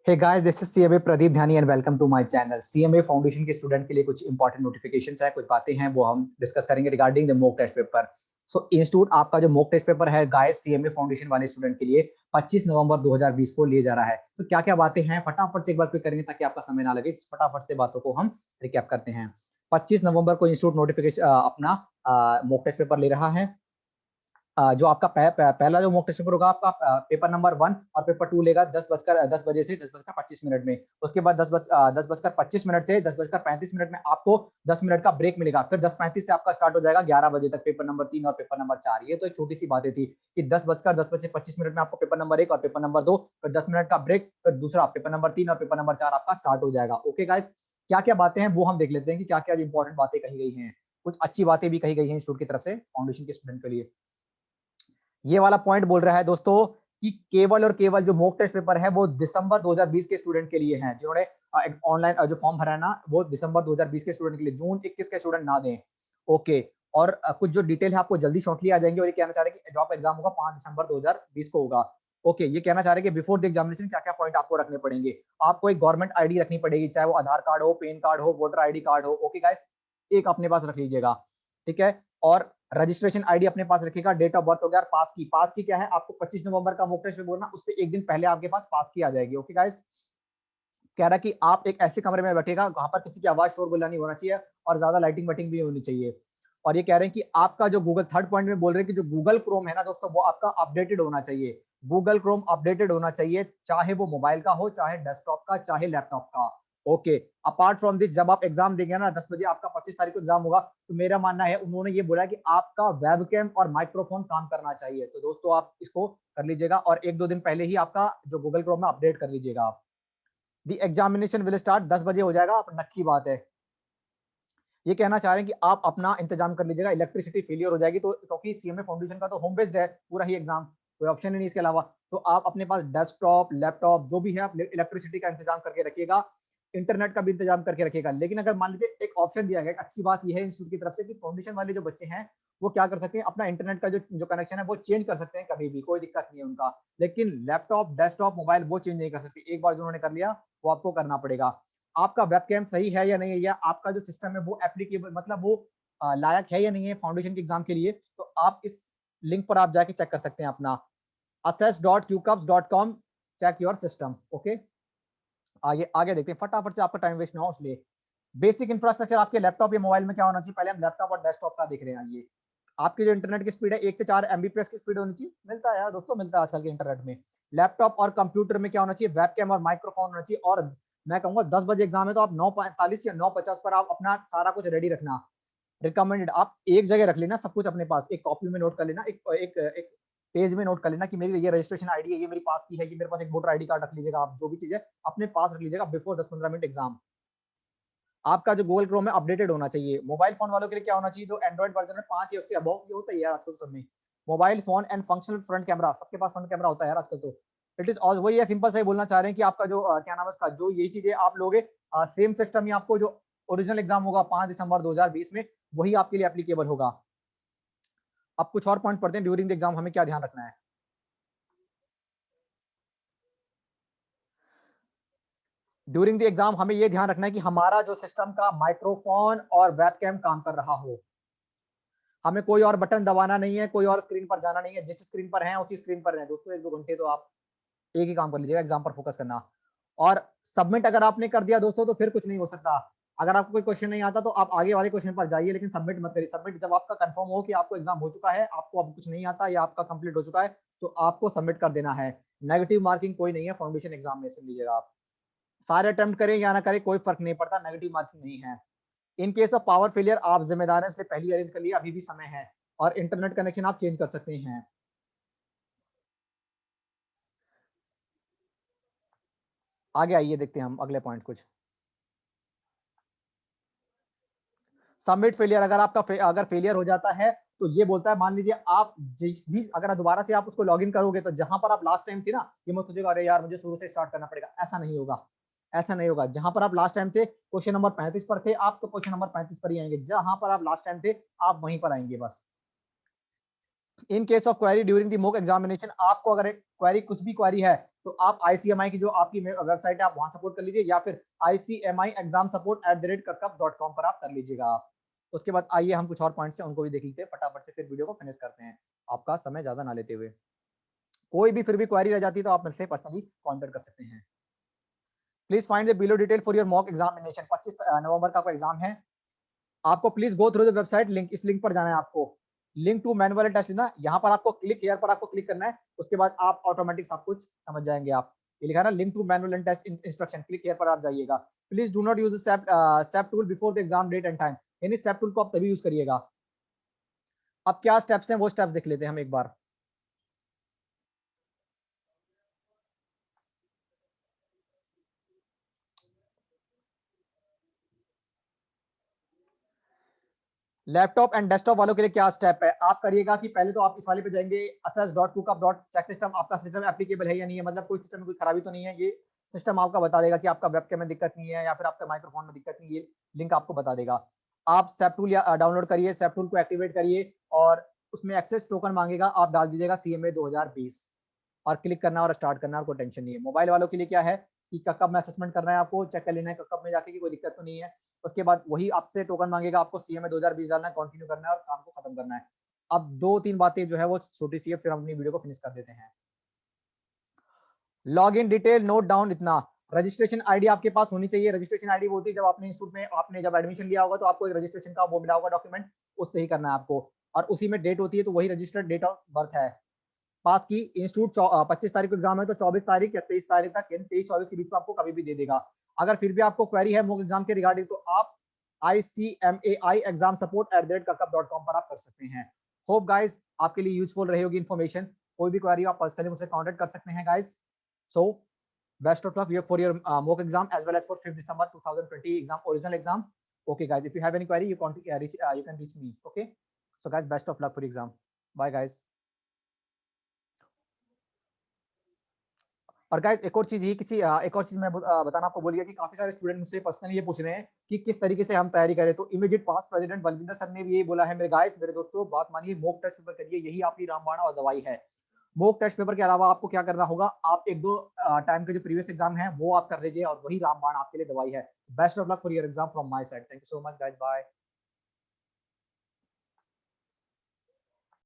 Hey guys, this is CMA Pradeep Dhyani and welcome to my channel. CMA foundation के student के लिए कुछ important notifications है, कुछ बातें हैं वो हम डिस्कस करेंगे regarding the mock test paper. So institute आपका जो मॉक टेस्ट पेपर है गाइस, सीएमए फाउंडेशन वाले स्टूडेंट के लिए 25 नवंबर 2020 को लिए जा रहा है। तो क्या क्या बातें हैं फटाफट से एक बार क्लिक करेंगे ताकि आपका समय ना लगे। फटाफट से बातों को हम रिकैप करते हैं। 25 नवंबर को इंस्टीट्यूट नोटिफिकेशन अपना मॉक टेस्ट पेपर ले रहा है। जो आपका पहला जो मॉक टेस्ट पेपर होगा आपका पेपर नंबर 1 और पेपर 2 लेगा 10 बजे से 10:25 में। उसके बाद 10:25 से 10:35 में आपको 10 मिनट का ब्रेक मिलेगा। फिर 10:35 से आपका स्टार्ट हो जाएगा 11 बजे तक पेपर नंबर 3 और पेपर नंबर 4। ये तो एक छोटी सी बातें थी कि 10:25 में आपको पेपर नंबर 1 और पेपर नंबर 2, फिर 10 मिनट का ब्रेक, फिर दूसरा पेपर नंबर 3 और पेपर नंबर 4 आपका स्टार्ट हो जाएगा। ओके गाइस, क्या क्या बातें हैं वो हम देख लेते हैं कि क्या क्या इंपॉर्टेंट बातें कही गई हैं। कुछ अच्छी बातें भी कही गई हैं इंस्टीट्यूट की तरफ से फाउंडेशन के स्टूडेंट के लिए। ये वाला पॉइंट बोल रहा है दोस्तों कि केवल और केवल जो मॉक टेस्ट पेपर है वो दिसंबर 2020 के स्टूडेंट के लिए हैं, जिन्होंने ऑनलाइन जो फॉर्म भरा है ना वो दिसंबर 2020 के स्टूडेंट के लिए, जून 21 के स्टूडेंट ना दें। ओके। और कुछ जो डिटेल है आपको जल्दी शॉर्टली आ जाएंगे। और ये कहना चाह रहे हैं कि जो आपका एग्जाम होगा 5 दिसंबर 2020 को होगा। ओके, ये कहना चाह रहे हैं कि बिफोर द एग्जामिनेशन क्या क्या पॉइंट आपको रखने पड़ेंगे। आपको एक गवर्नमेंट आईडी रखनी पड़ेगी, चाहे वो आधार कार्ड हो, पैन कार्ड हो, वोटर आईडी कार्ड हो। ओके गाइस, एक अपने पास रख लीजिएगा, ठीक है। और रजिस्ट्रेशन आईडी अपने पास रखिएगा। डेट ऑफ बर्थ हो गया। पास की क्या है, आपको 25 नवंबर का मॉक टेस्ट में बोलना, उससे एक दिन पहले आपके पास पास की आ जाएगी। ओके गाइस, कह रहा कि आप एक ऐसे कमरे में बैठेगा वहां पर किसी की आवाज शोर गुल्ला नहीं होना चाहिए और ज्यादा लाइटिंग वाइटिंग भी नहीं होनी चाहिए। और ये कह रहे हैं कि आपका जो गूगल, थर्ड पॉइंट में बोल रहे हैं कि जो गूगल क्रोम है ना दोस्तों, वो आपका अपडेटेड होना चाहिए। गूगल क्रोम अपडेटेड होना चाहिए, चाहे वो मोबाइल का हो, चाहे डेस्कटॉप का, चाहे लैपटॉप का। ओके। अपार्ट फ्रॉम दिस, जब आप एग्जाम देंगे ना 10 बजे, आपका 25 तारीख को एग्जाम होगा, तो मेरा मानना है, उन्होंने ये बोला कि आपका वेबकैम और माइक्रोफोन काम करना चाहिए। तो दोस्तों आप इसको कर लीजिएगा और एक दो दिन पहले ही आपका जो गूगल क्रोम में अपडेट कर लीजिएगा आप। दी एग्जामिनेशन विल स्टार्ट 10 बजे हो जाएगा, आप नक्की बात है। ये कहना चाह रहे हैं कि आप अपना इंतजाम कर लीजिएगा। इलेक्ट्रिसिटी फेलियर हो जाएगी तो, क्योंकि सीएमए फाउंडेशन का तो होम बेस्ड है पूरा ही एग्जाम, कोई ऑप्शन ही नहीं इसके अलावा। तो आप अपने पास डेस्कटॉप, लैपटॉप जो भी है, आप इलेक्ट्रिसिटी का इंतजाम करके रखिएगा। इंटरनेट का भी इंतजाम करके रखिएगा। लेकिन अगर मान लीजिए एक ऑप्शन दिया गया, अच्छी बात यह है इंस्टीट्यूट की तरफ से कि फाउंडेशन वाले जो बच्चे हैं वो क्या कर सकते हैं, अपना इंटरनेट का जो कनेक्शन है वो चेंज कर सकते हैं कभी भी, कोई दिक्कत नहीं है उनका। लेकिन लैपटॉप, डेस्कटॉप, मोबाइल वो चेंज नहीं कर सकते। एक बार जो उन्होंने कर लिया वो आपको करना पड़ेगा। आपका वेबकैम सही है या नहीं है, या आपका जो सिस्टम है वो एप्लीकेबल, मतलब वो लायक है या नहीं है फाउंडेशन के एग्जाम के लिए, तो आप इस लिंक पर आप जाके चेक कर सकते हैं अपना assess.qcups.com, check your system. Okay, आगे आगे देखते हैं फटाफट से, आपका टाइम वेस्ट ना हो इसलिए। बेसिक इंफ्रास्ट्रक्चर आपके लैपटॉप या मोबाइल में क्या होना चाहिए, पहले हम लैपटॉप और डेस्कटॉप का देख रहे हैं। ये आपकी जो इंटरनेट की स्पीड है 1 से 4 एमबीपीएस की स्पीड होनी चाहिए। मिलता है यार दोस्तों, मिलता है आजकल के इंटरनेट में। लैपटॉप और कंप्यूटर में क्या होना चाहिए, वेबकैम और माइक्रोफोन होना चाहिए। और मैं कहूंगा 10 बजे एग्जाम है तो आप 9:45 या 9:50 पर आप अपना सारा कुछ रेडी रखना। रिकमेंडेड आप एक जगह रख लेना सब कुछ अपने पास, एक कॉपी में नोट कर लेना, एक पेज में नोट कर लेना कि मेरी ये रजिस्ट्रेशन आईडी है, ये मेरी पास की है, ये मेरे पास एक वोटर आईडी कार्ड रख लीजिएगा। आप जो भी चीज है अपने पास रख लीजिएगा बिफोर 10-15 मिनट एग्जाम। आपका जो गूगल क्रोम है अपडेटेड होना चाहिए। मोबाइल फोन वालों के लिए क्या होना चाहिए, जो एंड्रॉइड वर्जन है 5 या उससे अबव, ये होता है यार आजकल सब में। Mobile phone and functional front camera, सबके पास फ्रंट कैमरा होता है यार आजकल तो। इट इज ऑल वही है, सिंपल से बोलना चाह रहे हैं कि आपका जो क्या नाम है उसका, जो यही चीजें आप लोगे सेम सिस्टम ही आपको जो ओरिजिनल एग्जाम होगा 5 दिसंबर 2020 में, वही आपके लिए एप्लीकेबल होगा। अब कुछ और पॉइंट पढ़ते हैं, ड्यूरिंग द एग्जाम हमें क्या ध्यान रखना है। ड्यूरिंग द एग्जाम हमें यह ध्यान रखना है कि हमारा जो सिस्टम का माइक्रोफोन और वेबकैम काम कर रहा हो। हमें कोई और बटन दबाना नहीं है, कोई और स्क्रीन पर जाना नहीं है, जिस स्क्रीन पर है उसी स्क्रीन पर रहें दोस्तों। 1-2 घंटे तो आप एक ही काम कर लीजिएगा, एग्जाम पर फोकस करना। और सबमिट अगर आपने कर दिया दोस्तों तो फिर कुछ नहीं हो सकता। अगर आपको कोई क्वेश्चन नहीं आता तो आप आगे वाले क्वेश्चन पर जाइए, लेकिन सबमिट मत करिए। सबमिट जब आपका कंफर्म हो कि आपको एग्जाम हो चुका है, आपको अब कुछ नहीं आता या आपका कंप्लीट हो चुका है, तो आपको सबमिट कर देना है। नेगेटिव मार्किंग कोई नहीं है फाउंडेशन एग्जाम में, सुन लीजिएगा आप। सारे अटेम्प्ट करें या ना करें कोई फर्क नहीं पड़ता, नेगेटिव मार्किंग नहीं है। In case of power failure आप जिम्मेदार हैं, इसलिए पहले अरेंज कर लिया, अभी भी समय है। और इंटरनेट कनेक्शन आप चेंज कर सकते हैं। आगे आइए देखते हैं हम अगले पॉइंट कुछ। सबमिट फेलियर, अगर आपका अगर फेलियर हो जाता है तो ये बोलता है, मान लीजिए आप जिस भी, अगर दोबारा से आप उसको लॉगिन करोगे तो जहां पर आप लास्ट टाइम थे ना, ये मत सोचेगा अरे यार मुझे शुरू से स्टार्ट करना पड़ेगा, ऐसा नहीं होगा। ऐसा नहीं होगा, जहां पर आप लास्ट टाइम थे, क्वेश्चन नंबर 35 पर थे आप, तो क्वेश्चन नंबर 35 पर ही आएंगे। जहां पर आप लास्ट टाइम थे आप वहीं पर आएंगे बस। In case of query during the mock examination, आपको अगर क्वेरी, कुछ भी क्वेरी है, तो आप ICMI की जो आपकी वेबसाइट है आप वहां सपोर्ट कर लीजिए, या फिर ICMI examsupport@kakkup.com पर आप कर लीजिएगा आप। उसके बाद आइए हम कुछ और पॉइंट्स हैं उनको भी देख लेते हैं फटाफट से, फिर वीडियो को फिनिश करते हैं आपका समय ज्यादा ना लेते हुए। कोई भी फिर भी क्वेरी रह जाती है तो आप मुझसे पर्सनली कॉन्टेक्ट कर सकते हैं। Please find the below detail for your mock examination. 25 नवंबर का आपका एग्जाम है। आपको please go through the website link, इस लिंक पर जाना है आपको। लिंक टू मैनुअल टेस्ट ना, यहाँ पर आपको क्लिक हियर पर आपको क्लिक करना है, उसके बाद आप ऑटोमेटिक सब कुछ समझ जाएंगे आप। ये लिखा है ना link to manual test instruction, click here पर आप जाइएगा। Please do not use step tool before the exam date and time, यानी स्टेप टूल को आप तभी यूज करिएगा। अब क्या स्टेप्स हैं वो स्टेप्स देख लेते हैं हम एक बार। लैपटॉप एंड डेस्कटॉप वालों के लिए क्या स्टेप है, आप करिएगा कि पहले तो आप इस वाले पे जाएंगे assess.kukup.check सिस्टम, आपका सिस्टम एप्लीकेबल है या नहीं है, मतलब कोई सिस्टम में कोई खराबी तो नहीं है। ये सिस्टम आपका बता देगा कि आपका वेबकैम में दिक्कत नहीं है या फिर आपका माइक्रोफोन में दिक्कत नहीं है, ये लिंक आपको बता देगा। आप सेप टूल या डाउनलोड करिए, सेप टूल को एक्टिवेट करिए और उसमें एक्सेस टोकन मांगेगा, आप डाल दीजिएगा CMA 2020 और क्लिक करना और स्टार्ट करना, और कोई टेंशन नहीं है। मोबाइल वालों के लिए क्या है कि कब में असेसमेंट करना है, आपको चेक कर लेना है कब में जाके कि कोई दिक्कत तो नहीं है। उसके बाद वही आपसे टोकन मांगेगा, आपको CMA 2020 डालना है, कंटिन्यू करना है और काम को खत्म करना है। अब 2-3 बातें जो है वो छोटी सी है, फिर हम अपनी वीडियो को फिनिश कर देते हैं। Log in detail note down इतना, रजिस्ट्रेशन आईडी आपके पास होनी चाहिए। रजिस्ट्रेशन आईडी वो होती है जब आपने इंस्टीट्यूट में आपने जब एडमिशन लिया होगा तो आपको एक रजिस्ट्रेशन का वो मिला होगा डॉक्यूमेंट, उससे ही करना है आपको। और उसी में डेट होती है तो वही रजिस्टर्ड डेट ऑफ बर्थ है। पास की इंस्टीट्यूट 25 तारीख को एग्जाम है तो 24 तारीख या 23 तारीख तक, यानी 23-24 के बीच में आपको कभी भी दे देगा। अगर फिर भी आपको क्वेरी है मॉक एग्जाम के रिगार्डिंग तो आप ICMAI एग्जाम सपोर्ट @kakkup.com पर आप कर सकते हैं। होप गाइस आपके लिए यूजफुल रही होगी इन्फॉर्मेशन। कोई भी क्वेरी आप पर्सनली मुझसे कॉन्टेक्ट कर सकते हैं guys. So best of luck for your mock exam as well as for 5th December 2020 exam, original exam. Okay guys, if you have any query you can reach me. Okay, so guys best of luck for your exam. Bye guys. और guys एक और चीज मैं बताना आपको बोल गया कि काफी सारे स्टूडेंट मुझसे पर्सनली ये पूछ रहे हैं कि किस तरीके से हम तैयारी करें। तो immediate past president Balvinder sir ने भी यही बोला है मेरे गाइस, मेरे दोस्तों बात मानिए, मॉक टेस्ट पेपर करिए, यही आपकी रामबाण और दवाई है। मॉक टेस्ट पेपर के अलावा आपको क्या करना होगा, आप एक दो टाइम के जो प्रीवियस एग्जाम है वो आप कर लीजिए और वही रामबाण आपके लिए दवाई है। Best of luck for your exam from my side. Thank you so much guys, bye.